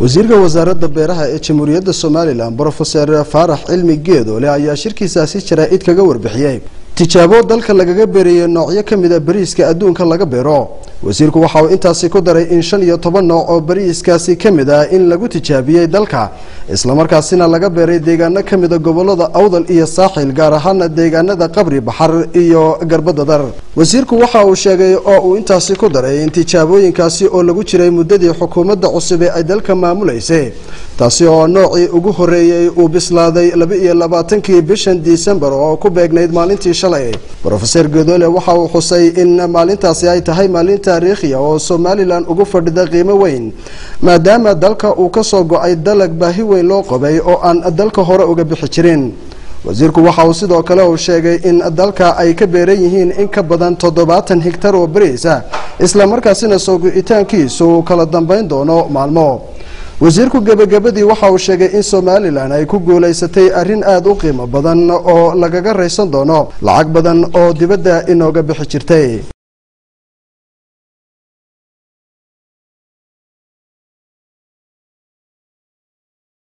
wasiirka wasaaradda beeraha ee Jamhuuriyadda Soomaaliland Professor Faarax Cilmi Geedoole ayaa shirkiisaasi jaraa'id kaga warbixiyay tijaabo dalka lagaga beeriyay noocyo kamid ah bariiska adduunka laga beero. wasiirku waxa uu intaasi ku daray in 15 nooc oo bariiskaasi kamid ah in lagu tijaabiyay dalka isla markaasina laga beeray deegaano kamid ah gobolada Awdal iyo Saaxil gaar ahaan deegaanada Qabri Baxar iyo Garbadadar. wasiirku waxa uu sheegay oo uu intaasi ku daray in tijaabooyinkaasi oo lagu jiray muddadii xukuumadda cusub ee ay dalka maamuleysay taasi oo noocii ugu horeeyay uu bislaaday 22 bishan December oo ku beegnayd maalintii shalay. Professor Geedoole waxa uu xusay in maalintaasi ay tahay maalin taariikhi ah oo Soomaaliland ugu fadhida qiimo weyn maadaama dalka uu ka soo go'ay dalag baahi weyn loo qabay oo aan dalka hore uga bixi jirin. wasiirku waxa uu sidoo kale uu sheegay in dalka ay ka beeran yihiin in ka badan 70 hektar oo bariis ah isla markaasina soo go'itaankiisu kala dambeyn doono maalmo. wasiirku gabagabadii waxa uu sheegay in Soomaaliland ay ku guuleysatay arrin aad u qiimo badan oo lagaga raysan doono lacag badan oo dibadda inooga bixi jirtay.